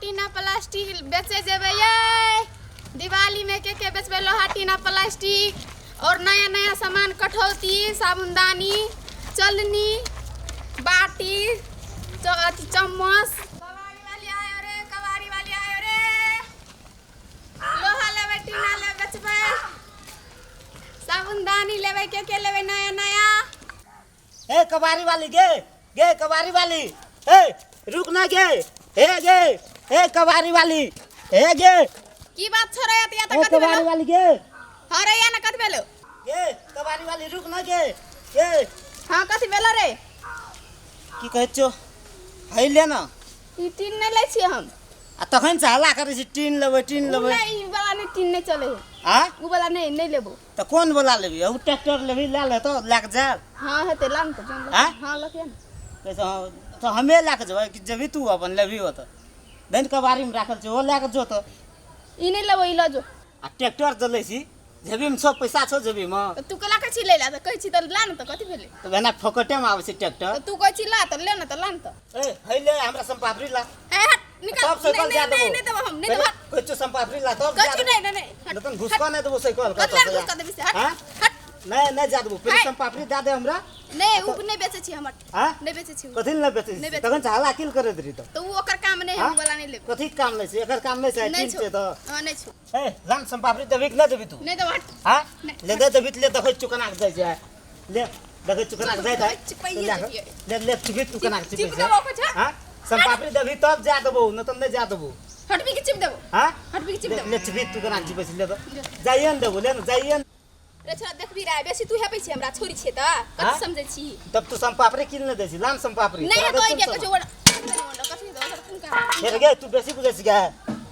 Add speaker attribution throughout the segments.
Speaker 1: टीना plastic बेचे जेबे ये दिवाली में के बेचबे लोहा टीना प्लास्टिक और नया नया सामान कठौती साबुनदानी चलनी बाटी चम्मच। कबाड़ी वाली आयो रे कबाड़ी वाली आयो रे लोहा लेबे टीना ले बेचबे साबुनदानी लेबे के लेबे नया नया।
Speaker 2: ए कबाड़ी वाली गे कबाड़ी वाली ए रुक ना गे ए कबाड़ी वाली ए गे
Speaker 1: की बात छोरे या त कथि
Speaker 2: कबाड़ी वाली गे
Speaker 1: अरे या न कथि भेलो
Speaker 2: गे कबाड़ी वाली रुक ना गे
Speaker 1: हां कथि भेलो रे
Speaker 2: की कहै छो है ले ना
Speaker 1: ई टीन नै लै छी हम
Speaker 2: आ तखन से हल्ला करै छी टीन लेबै
Speaker 1: नहीं ई वाला नहीं टीन नहीं चले
Speaker 2: हां
Speaker 1: उ वाला नहीं लेबो
Speaker 2: त कोन वाला लेबी उ ट्रैक्टर लेबी ले तो लाग जा
Speaker 1: हां हेते लान तो हां लखिया
Speaker 2: कैसे तो हमें लाके जेबै कि जेबी तू अपन लेबी हो त दिन कबाड़ी में राखल छै ओ लाके जो त
Speaker 1: ई नहीं लेबो ई ल जो
Speaker 2: आ ट्रैक्टर चलै छी जेबी में सब पैसा छौ जेबी में
Speaker 1: तू कला के छी ले ला त कहै छी त लान त कथि भेले
Speaker 2: तो वेना फोकटे में आबै छै ट्रैक्टर
Speaker 1: तू कहै छी ला त ले न त लान त
Speaker 2: ए है ले हमरा संपापरी ला
Speaker 1: ए हट निकाल
Speaker 2: सब साइकिल जा देबो
Speaker 1: नहीं देबो हम नहीं देबो
Speaker 2: कुछ संपापरी ला तब
Speaker 1: कछु नहीं
Speaker 2: लेकिन घुसका नहीं देबो साइकिल का
Speaker 1: कतला घुसका देबी से हट हट
Speaker 2: नहीं जा देबो फिर संपापरी दे दे हमरा
Speaker 1: नहीं उ नहीं बेचे छी हमर
Speaker 2: हां
Speaker 1: नहीं बेचे छी
Speaker 2: कथि न बेचे तखन से हल्ला किल करे दरी
Speaker 1: तो उ ओकर काम नहीं हम वाला नहीं लेबो
Speaker 2: कथि काम नहीं छै एकर काम नहीं छै टीन छै त
Speaker 1: हां नहीं छु
Speaker 2: ए लान संपापरी देबी कि न देबी तू
Speaker 1: नहीं देबो हट
Speaker 2: हां ले दे देबी ले देखै चुकना के जाय ले देखै चुकना के जाय ले चुकी चुकना के चिपै हां संपापरी देबी तब जा देबो न त नहीं जा देबो
Speaker 1: हटबी के चिप देबो
Speaker 2: हां
Speaker 1: हटबी के चिप देबो
Speaker 2: ले चुकी चुकना के चिपै ले तो जाइए न देबो ले न जाइए
Speaker 1: रे छोरा देखबी रे बेसी तू हेपै छी हमरा छोरी छी त कथि समझै छी
Speaker 2: तब तू संपापरी किन न दै छी लान संपापरी
Speaker 1: नहीं तो के कछु वड कथि दो तुम का
Speaker 2: फेर गे तू बेसी बुझै छी गे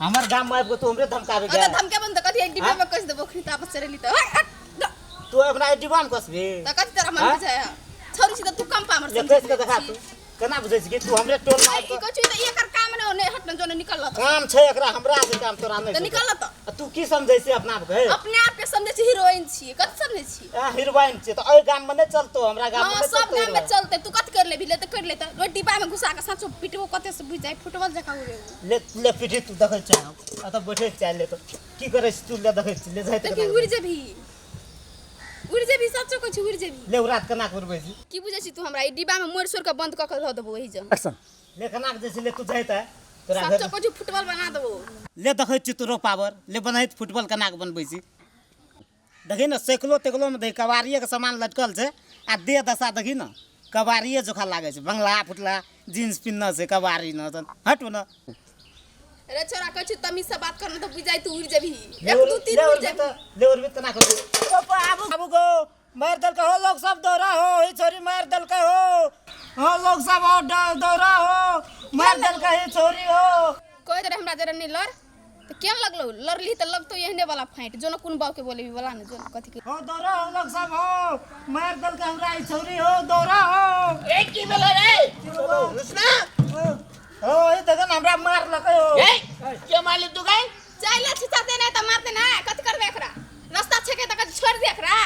Speaker 2: हमर गाम में आबि के तू हमरे धमकाबे गे
Speaker 1: त धमके बंद कथि एक डिब्बा में कस देबो खिता पर चरेली त
Speaker 2: तू अपना डिब्बा में कसबे
Speaker 1: त कथि तरह मन बुझाय छोरी छी त तू कम पामर
Speaker 2: ले कैसे के देखा तू केना बुझै छी कि तू हमरे टोल में
Speaker 1: ई कछु त एकर काम ने हट न जोने निकल त
Speaker 2: काम छै एकरा हमरा से काम तोरा नहीं
Speaker 1: त निकल त
Speaker 2: तू की समझै छी अपना आप के
Speaker 1: अपने आप के समझै छी हीरोइन छी कथि समझै छी
Speaker 2: आ हीरोइन छी त ओइ गाम में नहीं चलतो हमरा गाम में
Speaker 1: हां सब गाम में चलते तू कथि कर लेबी ले त कर ले त रोटी डिब्बा में घुसा के साचो पिटबो कते से बुझ जाय फुटबॉल जका हो
Speaker 2: ले पिटी तू देखै छ आ त बैठे चाल ले तो की करे छी तू ले देखै छी ले जाय त
Speaker 1: त उड़ जेबी सच्चो कछु उड़ जेबी
Speaker 2: ले रात कना करबै छी
Speaker 1: की बुझै छी तू हमरा ई डिब्बा में मोड़ सोर के बंद क के रह देबो एही ज
Speaker 2: एक्शन ले कना के जैसे ले तू जायता तोरा घर
Speaker 1: सच्चो कछु फुटबॉल बना देबो
Speaker 2: ले देखै छी तोरो पावर ले बनाइत फुटबॉल कना के बनबै छी देखि न साइकिलो तेकलो में दे कबाड़िए के सामान लटकल छै आ दे दशा देखि न कबाड़िए जोखा लागे छै बंगला फुटला जींस पिन्ना से कबाड़ी न त हट न
Speaker 1: रे छोरा कछु तमीज से बात करना तो बुझाई तू उड़ जेबी 1 2 3 उड़ जेबी
Speaker 2: ले और भी तना कर ओ बाबू को मार दल का हो लोग सब दौरा हो ई छोरी मार दल का हो लोग सब दौरा हो मार दल का ही छोरी हो
Speaker 1: कोई तरह हमरा जरा नहीं लड़ तो केन लगलो लड़ली त लगतो एहने वाला फाइट जोन कुन बाव के बोलेबी वाला ने जोन कथि के
Speaker 2: हो दौरा हो लोग सब हो मार दल का हमरा ई छोरी हो दौरा हो
Speaker 3: ए की बोले रे कृष्णा
Speaker 2: हो ई देखन हमरा मार लकै हो
Speaker 3: ए के माली तू गई
Speaker 1: चाइले छिचाते नहीं त मारते ना कथि करबे एकरा रास्ता छके त कथि छोड़ दे एकरा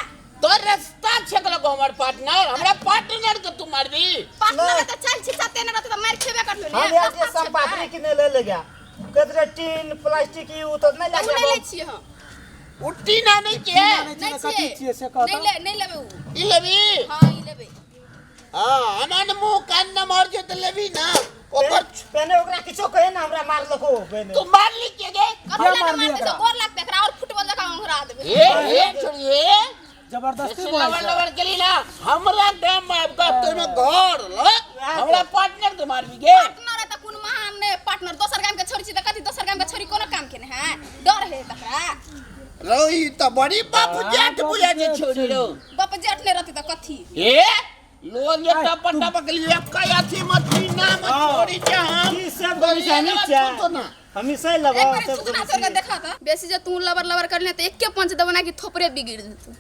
Speaker 3: तो रास्ता छकल को हमर पार्टनर हमरा पार्टनर के तू मारबी
Speaker 1: पार्टनर त चाइल छिचाते न रहते त मार खेबे करबे
Speaker 2: हम यार के संपापरी किने ले गया कतरे टीन प्लास्टिक ई उतर नहीं
Speaker 1: नहीं
Speaker 2: लागे
Speaker 1: ले छी हम
Speaker 3: उट्टी ना नहीं के
Speaker 1: नहीं लेबे उ
Speaker 3: ई लेबी
Speaker 1: हां ई लेबे
Speaker 3: हां अनन मुंह कान न मार जे त लेबी ना ओकर
Speaker 2: पहले ओकरा किछो कहे ना हमरा मार लको पहले
Speaker 3: तू मार ली के गे
Speaker 1: कथि मार दे तो गोर लाग एकरा और फुटबॉल जका ओंघरा देबे
Speaker 3: ए छोड़िए
Speaker 4: जबरदस्ती
Speaker 3: लवर लवर के ना हमरा डैम में आपका तोनो घर ल हमरा पार्टनर के मारबी गे
Speaker 1: पार्टनर त कुन महान ने पार्टनर दोसर गाम के छोरी छी त कथि दोसर गाम के छोरी कोनो काम के ने है डर है तकरा
Speaker 3: रोई त बड़ी बापू जेठ बुझा जे छोड़ी रो
Speaker 1: बाप जेठ ले रहती त कथि
Speaker 3: ए लोन ये टपटा पकली का याथी मछली ना मत छोड़ी जे हम
Speaker 2: ई सब निशानी छा हम इसे लबा
Speaker 1: एक बार सुना तो देखा था बेसी जे तू लवर लवर करले त एके पंच दबना की थोपरे बिगड़ जतू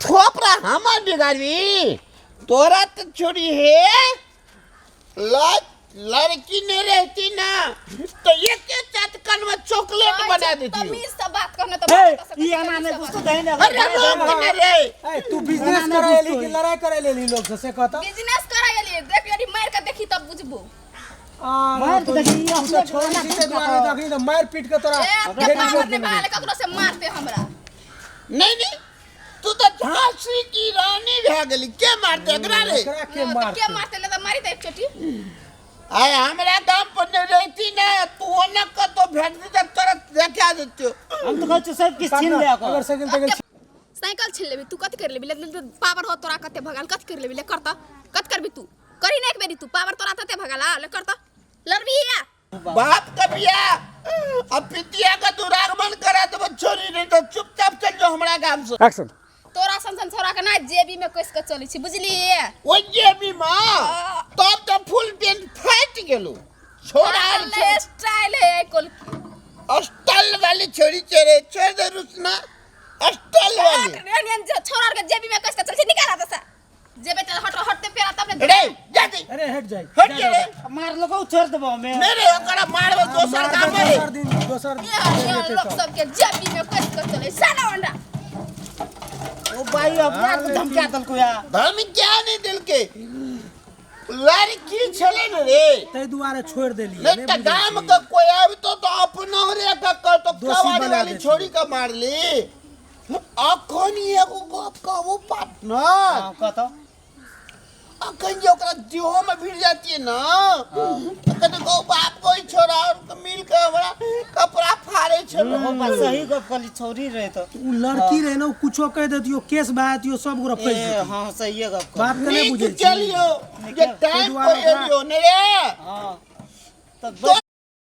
Speaker 3: थोपरा हमार बिगाड़ी तोरा तो छोड़ी है लड़की नहीं रहती ना तो ये के चटकन में चॉकलेट बना देती
Speaker 1: तमीज से बात करने तो
Speaker 2: ई आना ने कुछ तो दे ना
Speaker 3: अरे लोग बना रे
Speaker 4: ए तू बिजनेस करे ली कि लड़ाई करे ले ली लोग से कहता
Speaker 1: बिजनेस करायली देख यदि मार के देखी तब बुझबो
Speaker 2: मार के देखी
Speaker 4: तू
Speaker 2: असली
Speaker 4: तो छोड़
Speaker 2: खाना
Speaker 4: सीते द्वारा देखी तो मार पीट के तोरा
Speaker 1: ए अब के पावर ने बाले ककरो से मारते हमरा
Speaker 3: नहीं नहीं तू तो झांसी की रानी भे गेली के मारते एकरा रे
Speaker 4: एकरा के
Speaker 1: के
Speaker 4: मार
Speaker 1: मारते ले तो मारी दे एक चोटी
Speaker 3: आय हमरा गांव पर नहीं रहती ना तू न का तो भेट दे तुरंत देखा देतो
Speaker 2: हम तो कहै सब किछ छीन ले
Speaker 4: अगर साइकिल तक
Speaker 1: साइकिल छीन लेबी तू कथि कर लेबी ले पावर हो तोरा कते भगाल कथि कर लेबी ले करता कत करबी तू करी ना एक बेरी तू पावर तोरा तते भगाला ले करता लड़बी या
Speaker 3: बाप का बिया अब पितिया का तू रागमन करा तो छोरी नहीं तो चुपचाप चल जो हमरा गांव से
Speaker 4: एक्शन
Speaker 1: तोरा संसन छोरा के ना जेबी में कस के चली छी बुझली
Speaker 3: ओ ये भी मां तब तो फुल पेंट फाट गेलो छोरा
Speaker 1: ले स्टाइल है कोल
Speaker 3: अस्टल वाली छोरी चेरे छोड़ दे रुसना अस्टल वाली
Speaker 1: रेनियन छोरा के जेबी में कस के चली निकाला दसा जेबे चल हट हटते पेरा तब
Speaker 3: रे जाती
Speaker 4: अरे हट जाए
Speaker 3: हट के रे
Speaker 2: मार लो छोड़ देबो हमें
Speaker 3: मेरे ओकरा मारबो दोसर काम रे
Speaker 4: दोसर
Speaker 1: लोग सब के जेबी में कस के चले साला अंडा
Speaker 2: ओ भाई अपना को धमका दल को या
Speaker 3: धर्म क्या नहीं दिल के लड़की छले न रे
Speaker 4: तै दुआरे छोड़ देली
Speaker 3: नहीं तो गांव का कोई आवे तो अपना रे का कर तो
Speaker 4: दोषी
Speaker 3: कवाड़ी
Speaker 4: बना
Speaker 3: वाली
Speaker 4: देती।
Speaker 3: छोरी का मार ली अखन एगो गप कहबो पार्टनर
Speaker 2: हां कहतो
Speaker 3: अखन जे ओकरा देहो में भिड़ जाती है ना अखन को बाप कोई छोरा और मिल के हमरा कपड़ा फाड़े छलो
Speaker 2: ओ बस सही गप कली छोरी रहे तो
Speaker 4: उ लड़की रहे ना कुछो कह देतियो केस बातियो सब गोरा फैस
Speaker 2: ए
Speaker 4: जेतियो
Speaker 2: हां सही गप
Speaker 4: बाप के नहीं बुझे छी
Speaker 3: चलियो जे टाइम पर एलियो ने रे
Speaker 2: हां तो
Speaker 3: तो